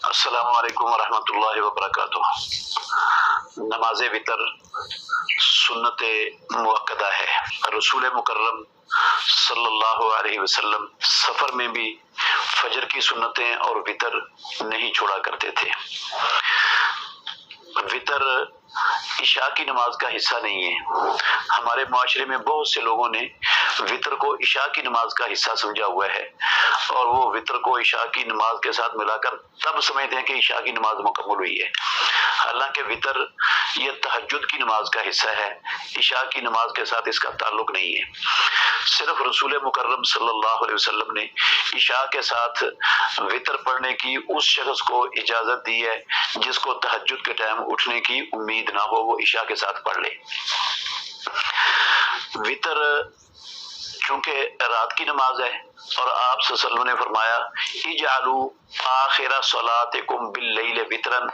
السلام علیکم ورحمۃ اللہ وبرکاتہ۔ نماز وطر سنت مؤکدہ ہے۔ رسول مکرم صلی اللہ علیہ وسلم سفر میں بھی فجر کی سنتیں اور وطر نہیں چھوڑا کرتے تھے۔ وطر عشاء کی نماز کا حصہ نہیں ہے۔ ہمارے معاشرے میں بہت سے لوگوں نے وطر کو عشاء کی نماز کا حصہ سمجھا ہوا ہے، اور وہ وطر کو عشاء کی نماز کے ساتھ ملا کر تب سمجھتے ہیں کہ عشاء کی نماز مکمل ہوئی ہے، حالانکہ وطر یہ تہجد کی نماز کا حصہ ہے، عشاء کی نماز کے ساتھ اس کا تعلق نہیں ہے۔ صرف رسول مکرم صلی اللہ علیہ وسلم نے عشاء کے ساتھ وطر پڑھنے کی اس شخص کو اجازت دی ہے جس کو تہجد کے ٹائم اٹھنے کی امید نہ ہو، وہ عشاء کے ساتھ پڑھ لے۔ وطر چونکہ رات کی نماز ہے، اور آپ صلی اللہ علیہ وسلم نے فرمایا اجعلوا آخر صلاتکم باللیل وطرن،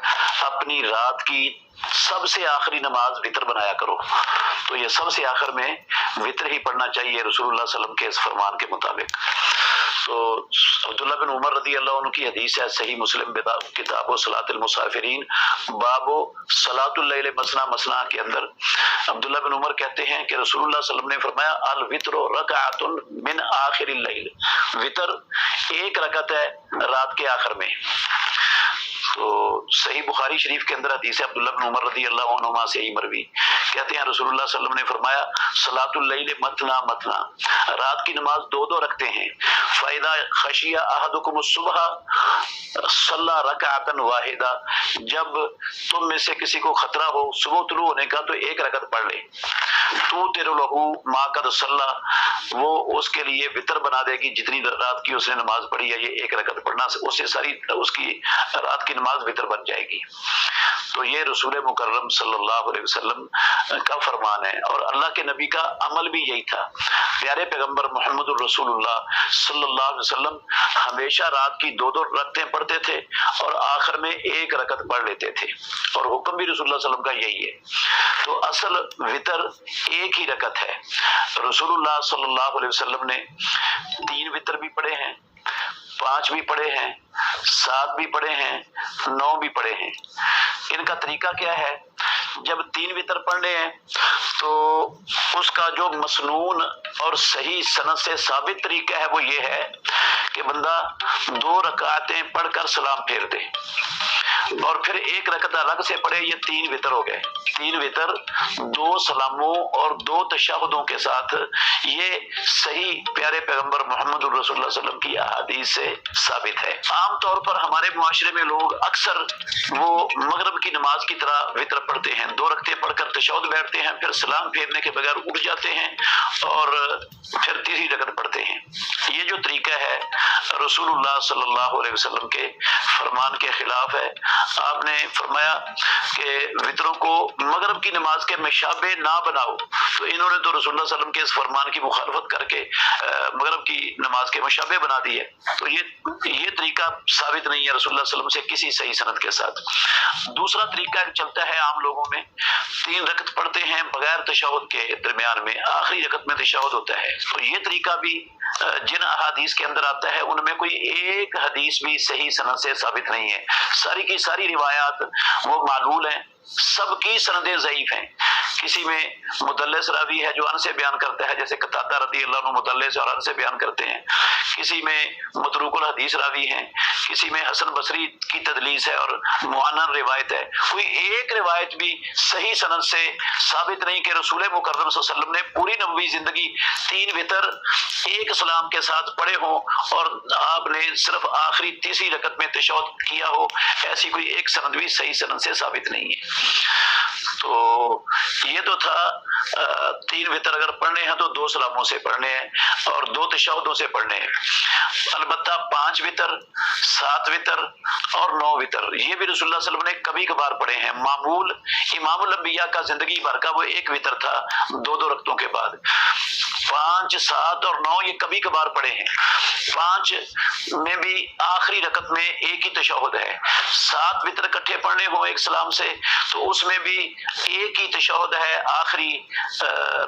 اپنی رات کی سب سے آخری نماز وطر بنایا کرو۔ تو یہ سب سے آخر میں وطر ہی پڑھنا چاہیے رسول اللہ صلی اللہ علیہ وسلم کے اس فرمان کے مطابق۔ تو عبداللہ بن عمر رضی اللہ عنہ کی حدیث ہے، صحیح مسلم کتاب و صلاۃ المسافرین باب صلاۃ اللیل مثنی مثنی کے اندر عبداللہ بن عمر کہتے ہیں کہ رسول اللہ صلی اللہ علیہ وسلم نے فرمایا الوتر رکعۃ من آخر اللیل، وطر ایک رکعت ہے رات کے آخر میں۔ تو صحیح بخاری شریف کے اندر حدیث ہے عبداللہ بن عمر رضی اللہ عنہما سے ہی مروی، کہتے ہیں رسول اللہ صلی اللہ علیہ وسلم نے فرمایا صلاۃ اللیل مثنی مثنی، رات کی نماز دو دو رکھتے ہیں۔ فَإِذَا خَشِيَ أَحَدُكُمُ الصُّبْحَ صَلَّى رَكَعَةً وَاحِدَةً، جب تم میں سے کسی کو خطرہ ہو صبح طلوع ہونے کا تو ایک رکعت پڑھ لے۔ تُوتِرُ لَهُ مَا قَدْ صَلَّى، وہ اس کے لیے وطر بنا دے گی جتنی رات کی اس نے نماز پڑھی ہے، یہ ایک رکعت پڑھنا اس سے ساری اس کی رات کی نماز وطر بن جائے گی۔ تو یہ رسول مکرم صلی اللہ علیہ وسلم کا فرمان ہے، اور اللہ کے نبی کا عمل بھی یہی تھا۔ پیارے پیغمبر محمد الرسول اللہ صلی اللہ علیہ وسلم ہمیشہ رات کی دو دو رکعتیں پڑھتے تھے اور آخر میں ایک رکعت پڑھ لیتے تھے، اور حکم بھی رسول اللہ صلی اللہ علیہ وسلم کا یہی ہے۔ تو اصل وطر ایک ہی رکعت ہے۔ رسول اللہ صلی اللہ علیہ وسلم نے 3 وطر بھی پڑھے ہیں، 5 بھی پڑھے ہیں، 7 بھی پڑھے ہیں، 9 بھی پڑھے ہیں۔ ان کا طریقہ کیا ہے؟ جب 3 وطر پڑھنے ہیں تو اس کا جو مسنون اور صحیح سند سے ثابت طریقہ ہے وہ یہ ہے کہ بندہ 2 رکعتیں پڑھ کر سلام پھیر دے، اور پھر ایک رکعت الگ سے پڑھے، یہ 3 وطر ہو گئے۔ 3 وطر 2 سلاموں اور 2 تشہدوں کے ساتھ، یہ صحیح پیارے پیغمبر محمد الرسول اللہ صلی اللہ علیہ وسلم کی احادیث سے ثابت ہے۔ عام طور پر ہمارے معاشرے میں لوگ اکثر وہ مغرب کی نماز کی طرح وطر پڑھتے ہیں، 2 رکعتیں پڑھ کر تشہد بیٹھتے ہیں، پھر سلام پھیرنے کے بغیر اٹھ جاتے ہیں اور پھر تیسری رکعت پڑھتے ہیں۔ یہ جو طریقہ ہے رسول اللہ صلی اللہ علیہ وسلم کے فرمان کے خلاف ہے۔ آپ نے فرمایا کہ وطروں کو مغرب کی نماز کے مشابہ نہ بناؤ، تو انہوں نے تو رسول اللہ صلی اللہ علیہ وسلم کے اس فرمان کی مخالفت کر کے مغرب کی نماز کے مشابہ بنا دی ہے۔ تو یہ طریقہ ثابت نہیں ہے رسول اللہ صلی اللہ علیہ وسلم سے کسی صحیح سند کے ساتھ۔ دوسرا طریقہ چلتا ہے عام لوگوں میں، 3 رکعت پڑھتے ہیں بغیر تشہد کے، درمیان میں آخری رکعت میں تشہد ہوتا ہے۔ تو یہ طریقہ بھی جن احادیث کے اندر آتا ہے ان میں کوئی ایک حدیث بھی صحیح سند سے ثابت نہیں ہے، ساری کی ساری روایات وہ معلول ہیں، سب کی سندیں ضعیف ہیں۔ کسی میں مدلس راوی ہے جو ان سے بیان کرتا ہے، جیسے قتادہ رضی اللہ عنہ مدلس اور ان سے بیان کرتے ہیں، کسی میں متروک الحدیث راوی ہیں، کسی میں حسن بصری کی تدلیس ہے اور معنن روایت ہے۔ کوئی ایک روایت بھی صحیح سند سے ثابت نہیں کہ رسول مکرم صلی اللہ علیہ وسلم نے پوری نبوی زندگی 3 وطر ایک سلام کے ساتھ پڑھے ہوں اور آپ نے صرف آخری تیسری رکعت میں تشہد کیا ہو، ایسی کوئی ایک سند بھی صحیح سند سے ثابت نہیں ہے۔ تو یہ تو تھا 3 وطر اگر پڑھنے ہیں تو 2 سلاموں سے پڑھنے ہیں اور 2 تشہدوں سے پڑھنے ہیں۔ البتہ 5 وطر، 7 وطر اور 9 وطر یہ بھی رسول اللہ صلی اللہ علیہ وسلم نے کبھی کبھار پڑھے ہیں۔ معمول امام الانبیاء کا زندگی بھر کا وہ 1 وطر تھا 2 رکعتوں کے بعد۔ 5, 7 اور 9 یہ کبھی کبھار پڑھے ہیں. 5 میں بھی آخری رکعت میں ایک ہی تشہد ہے. 7 وتر اکٹھے پڑھنے ہوں ایک سلام سے تو اس میں بھی ایک ہی تشہد ہے آخری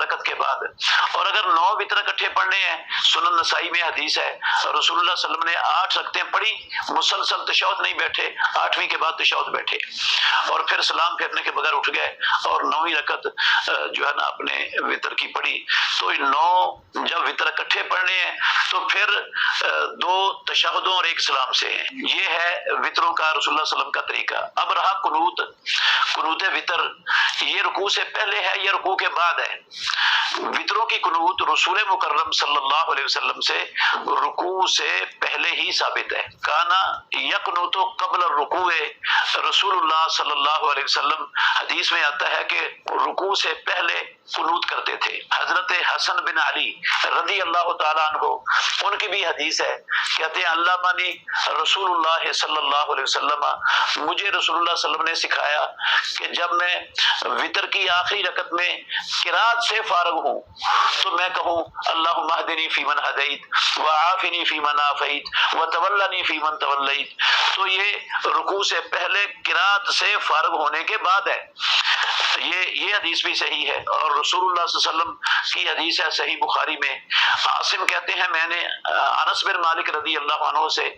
رکعت کے بعد. اور اگر 9 وتر اکٹھے پڑھنے ہیں، سنن نسائی میں حدیث ہے رسول اللہ صلی اللہ علیہ وسلم نے 8 رکعتیں پڑھی، مسلسل تشہد نہیں بیٹھے، 8ویں کے بعد تشہد بیٹھے اور پھر سلام پھیرنے کے بغیر اٹھ گئے اور 9ویں رکعت جو ہے نا اپنے وتر کی پڑھی. تو 9 جب وتر اکٹھے پڑھنے ہیں تو پھر 2 تشہدوں اور ایک سلام سے ہیں. یہ ہے وتروں کا رسول اللہ صلی اللہ علیہ وسلم کا طریقہ. اب رہا قنوت وتر، یہ رکوع سے پہلے ہے یا رکوع کے بعد ہے؟ وتروں کی قنوت رسول مکرم صلی اللہ علیہ وسلم سے رکوع سے پہلے ہی ثابت ہے. کانا یقنوت قبل الرکوع، رسول اللہ صلی اللہ علیہ وسلم حدیث میں آتا ہے کہ رکوع سے پہلے قنوت کرتے تھے. حضرت حسن بن علی رضی اللہ تعالیٰ عنہ ان کی بھی حدیث ہے، کہتے ہیں اللہ مانی رسول اللہ صلی اللہ علیہ وسلم، مجھے رسول اللہ صلی اللہ علیہ وسلم نے سکھایا کہ جب میں وتر کی آخری رکعت میں قرات سے فارغ ہوں تو میں کہوں اللہم اہدنی فیمن ہدیت وعافنی فیمن عافیت وتولنی فیمن تولیت. تو یہ رکوع سے پہلے قرات سے فارغ ہونے کے بعد ہے. یہ حدیث بھی صحیح ہے اور رسول اللہ صلی اللہ علیہ وسلم کی حدیث ہے صحیح بخاری میں. عاصم کہتے ہیں میں نے انس بن مالک رضی اللہ عنہ سے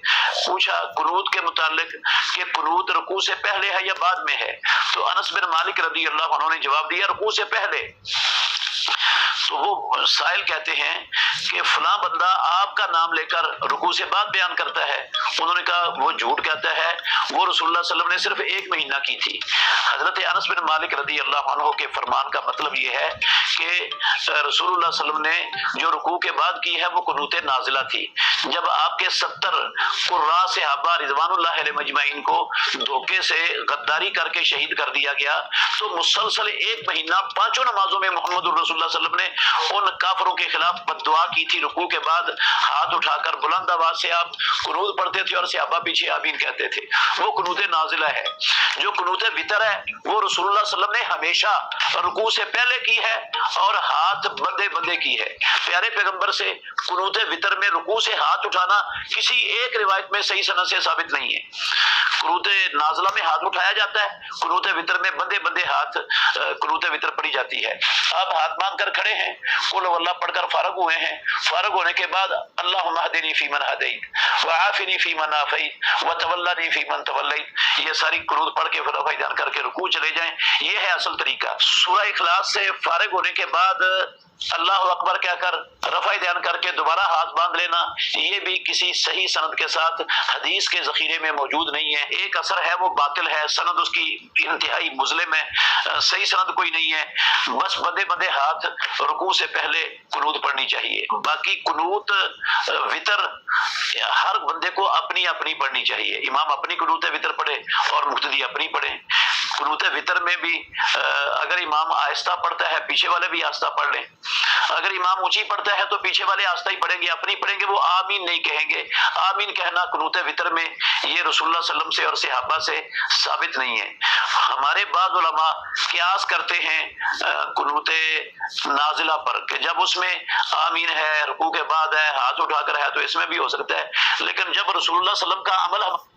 پوچھا قنوت کے متعلق کہ قنوت رکوع سے پہلے ہے یا بعد میں ہے؟ تو انس بن مالک رضی اللہ عنہ نے جواب دیا رکوع سے پہلے. تو وہ سائل کہتے ہیں کہ فلاں بندہ آپ کا نام لے کر رکوع سے بعد بیان کرتا ہے. انہوں نے کہا وہ جھوٹ کہتا ہے، وہ رسول اللہ صلی اللہ علیہ وسلم نے صرف 1 مہینہ کی تھی. حضرت انس بن مالک رضی اللہ عنہ کے فرمان کا مطلب یہ ہے کہ رسول اللہ صلی اللہ علیہ وسلم نے جو رکوع کے بعد کی ہے وہ قنوت نازلہ تھی. جب آپ کے 70 قراء صحابہ رضوان اللہ علیہ مجمعین کو دھوکے سے غداری کر کے شہید کر دیا گیا تو مسلسل 1 مہینہ 5 نمازوں میں محمد الرسول اللہ صلی اللہ علیہ وسلم نے ان کافروں کے خلاف بد دعا کی تھی. رکوع کے بعد ہاتھ اٹھا کر بلند آواز سے آپ قنوت پڑھتے تھے اور صحابہ پیچھے آمین کہتے تھے. وہ قنوت نازلہ ہے. جو قنوت وتر ہے وہ رسول اللہ صلی اللہ علیہ وسلم نے ہمیشہ رکوع سے پہلے کی ہے اور ہاتھ بندے بندے کی ہے. پیارے پیغمبر سے قنوت وتر میں رکوع سے ہاتھ اٹھانا کسی ایک روایت میں صحیح سند سے ثابت نہیں ہے. قنوت نازلہ میں ہاتھ اٹھایا جاتا ہے، قنوت وتر میں بندے بندے ہاتھ قنوت وتر پڑھی جاتی ہے. آپ ہاتھ باندھ کر کھڑے ہیں، قل هو اللہ پڑھ کر فارغ ہوئے ہیں. فارغ ہونے کے بعد اللہم اہدنی فیمن ہدیت وعافنی فیمن عافیت وتولنی فیمن تولیت، یہ ساری قنوت پڑھ کے رفع دھیان کر کے رکوع چلے جائیں. یہ ہے اصل طریقہ. سورہ اخلاص سے فارغ ہونے کے بعد اللہ اکبر کہہ کر رفع دھیان کر کے دوبارہ ہاتھ باندھ لینا، یہ بھی کسی صحیح سند کے ساتھ حدیث کے ذخیرے میں موجود نہیں ہے. ایک اثر ہے وہ باطل ہے، سند اس کی انتہائی مظلم ہے، صحیح سند کوئی نہیں ہے. بس بندے بندے ہاتھ رکوع سے پہلے قنوت پڑھنی چاہیے. باقی قنوت وتر ہر بندے کو اپنی اپنی پڑھنی چاہیے. امام اپنی قنوت وتر پڑھے اور مقتدی اپنی پڑھے. قنوت وتر میں بھی اگر امام آہستہ پڑھتا ہے پیچھے والے بھی آہستہ پڑھ لیں. اگر امام اونچی پڑھتا ہے تو پیچھے والے آہستہ ہی پڑھیں گے، اپنی پڑھیں گے، وہ آمین نہیں کہیں گے. آمین کہنا قنوت وتر میں یہ رسول اللہ صلی اللہ علیہ وسلم سے اور صحابہ سے ثابت نہیں ہے. ہمارے بعض علماء قیاس کرتے ہیں قنوت نازلہ پر کہ جب اس میں آمین ہے، رکوع کے بعد ہے، ہاتھ اٹھا کر ہے، تو اس میں بھی ہو سکتا ہے. لیکن جب رسول اللہ صلی اللہ علیہ وسلم کا عمل